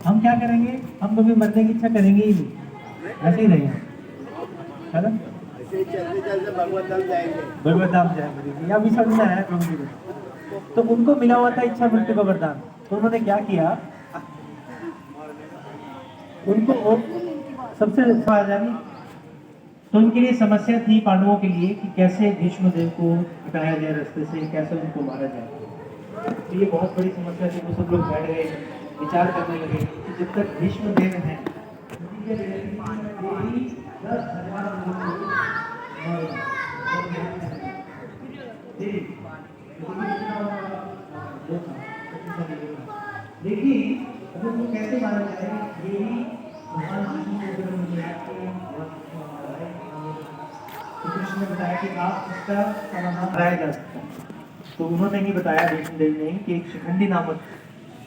हम क्या करेंगे, हम कभी मरने की इच्छा करेंगे ही नहीं, ऐसे ही रहेंगे, है ना? चलते चलते भगवत धाम जाएंगे। भगवत धाम जाएंगे, या भी समझना है प्रभु जी को। तो उनको मिला हुआ था इच्छा मृत्यु का वरदान, तो उन्होंने क्या किया, उनको वो सबसे जानी, तो उनके लिए समस्या थी पांडवों के लिए कि कैसे भीष्मदेव को हटाया जाए रास्ते से, कैसे उनको मारा जाए। तो ये बहुत बड़ी समस्या थी। वो सब लोग बैठ गए, विचार करने लगे कि जब तक भीष्मदेव हैं 10,000 देखिए अब उनको कैसे मारा जाए, यही भगवान कृष्ण ने बताया कि आप इसका समाधान कराया जा सकता है। तो उन्होंने ही बताया भीष्मदेव ने कि एक शिखंडी नामक,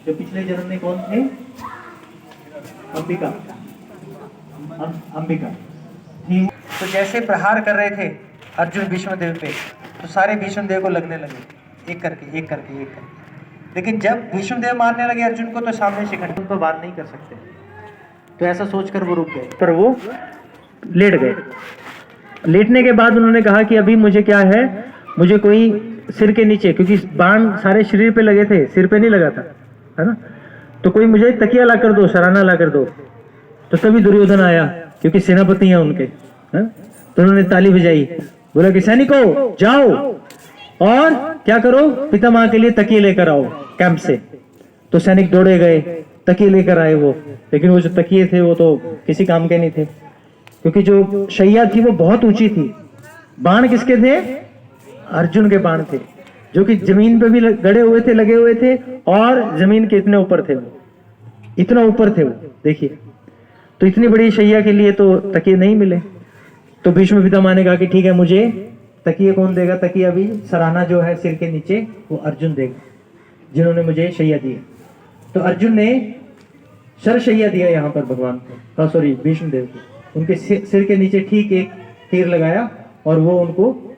जो पिछले जन्म में कौन थे, अंबिका अंबिका थी। तो जैसे प्रहार कर रहे थे अर्जुन भीष्मदेव पे, तो सारे भीष्मदेव को लगने लगे एक करके एक करके एक करके। लेकिन जब भीष्मदेव मारने लगे अर्जुन को, तो सामने शिखंडी उनको बात नहीं कर सकते, तो ऐसा सोचकर वो रुक गए, पर वो लेट गए। लेटने के बाद उन्होंने कहा कि अभी मुझे क्या है, मुझे कोई सिर के नीचे, क्योंकि बाण सारे शरीर पे लगे थे, सिर पे नहीं लगा था, है ना, तो कोई मुझे तकिया ला कर दो, सराहना ला कर दो। तो तभी दुर्योधन आया, क्योंकि सेनापति हैं उनके, है? तो उन्होंने ताली बजाई, बोला कि सैनिकों जाओ और क्या करो, पितामह के लिए तकिए लेकर आओ कैंप से। तो सैनिक दौड़े गए, तकिए लेकर आए वो, लेकिन वो जो तकिए थे वो तो किसी काम के नहीं थे, क्योंकि जो शैया थी वो बहुत ऊंची थी। बाण किसके थे, अर्जुन के बाण थे, जो कि जमीन पे भी गड़े हुए थे, लगे हुए थे, और जमीन के इतने ऊपर थे, वो इतना ऊपर थे वो, देखिए। तो इतनी बड़ी शैया के लिए तो तकिए नहीं मिले। तो भीष्म पितामह ने कहा कि ठीक है, मुझे तकिए कौन देगा, तकिया भी सराहना जो है सिर के नीचे, वो अर्जुन देगा, जिन्होंने मुझे शैया दी। तो अर्जुन ने शरशैया दिया यहाँ पर भगवान को, सॉरी भीष्मदेव को, उनके सिर के नीचे ठीक एक तीर लगाया, और वो उनको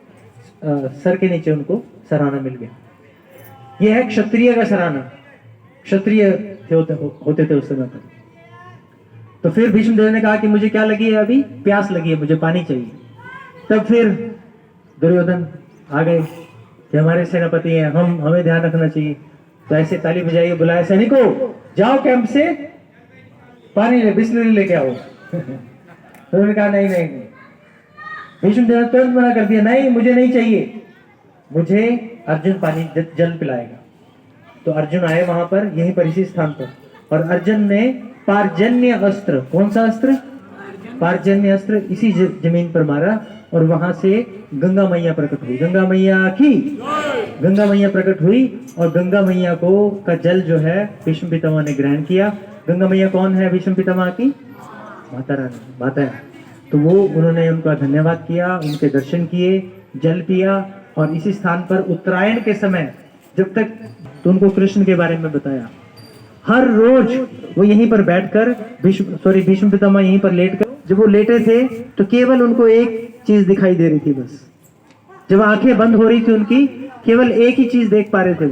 सर के नीचे उनको सराहना मिल गया। यह है क्षत्रिय का सराहना, क्षत्रिय होते थे उस समय पर। तो फिर भीष्मदेव ने कहा कि मुझे क्या लगी है, अभी प्यास लगी है, मुझे पानी चाहिए। तब फिर दुर्योधन आ गए कि हमारे सेनापति हैं, हमें ध्यान रखना चाहिए। तो ऐसे ताली बजाइए, बुलाया, सैनिकों जाओ कैंप से पानी बिस्लरी लेके आओ। तो उन्होंने कहा नहीं नहीं, भीष्मदेव ने तुरंत मना कर दिया, नहीं मुझे नहीं चाहिए, मुझे अर्जुन पानी जल पिलाएगा। तो अर्जुन आए वहां पर, यहीं पर इसी स्थान पर, और अर्जुन ने पार्जन्य अस्त्र, कौन सा अस्त्र, पार्जन्य अस्त्र, इसी जमीन पर मारा, और वहां से गंगा मैया प्रकट हुई। गंगा मैया की, गंगा मैया प्रकट हुई, और गंगा मैया को का जल जो है भीष्म पितामह ने ग्रहण किया। गंगा मैया कौन है भीष्म पितामह की, माता रानी, माता है। तो वो उन्होंने उनका धन्यवाद किया, उनके दर्शन किए, जल पिया, और इसी स्थान पर उत्तरायण के समय जब तक, तो उनको कृष्ण के बारे में बताया। हर रोज वो यहीं पर बैठकर, भीष्म पितामह यहीं पर लेटकर, जब वो लेटे थे तो केवल उनको एक चीज दिखाई दे रही थी बस। जब आंखें बंद हो रही थी उनकी, केवल एक ही चीज देख पा रहे थे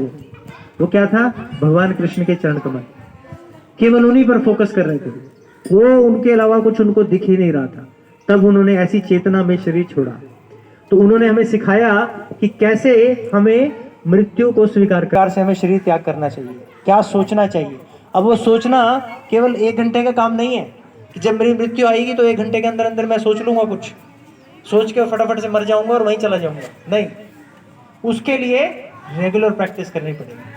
वो क्या था, भगवान कृष्ण के चरण कमल, केवल उन्हीं पर फोकस कर रहे थे वो, उनके अलावा कुछ उनको दिख ही नहीं रहा था। तब उन्होंने ऐसी चेतना में शरीर छोड़ा। तो उन्होंने हमें सिखाया कि कैसे हमें मृत्यु को स्वीकार कर से हमें शरीर त्याग करना चाहिए, क्या सोचना चाहिए। अब वो सोचना केवल 1 घंटे का काम नहीं है कि जब मेरी मृत्यु आएगी तो 1 घंटे के अंदर अंदर मैं सोच लूंगा, कुछ सोच के फटाफट से मर जाऊंगा और वहीं चला जाऊंगा, नहीं, उसके लिए रेगुलर प्रैक्टिस करनी पड़ेगी।